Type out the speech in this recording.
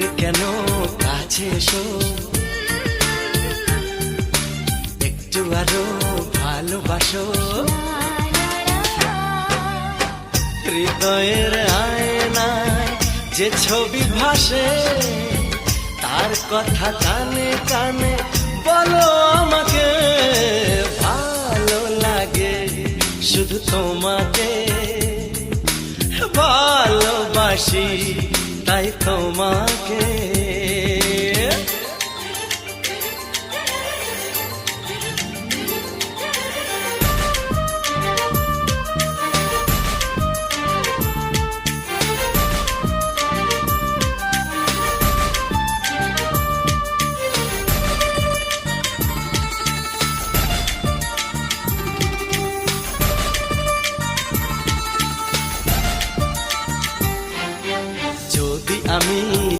দূরে কেন কাছে এসো, একটু আরো ভালোবাসো। হৃদয়ের আয়নায় যে ছবি ভাসে, তার কথা কানে কানে বলো আমাকে। ভালো লাগে শুধু তোমাকে, ভালোবাসি তাই তোমাকে।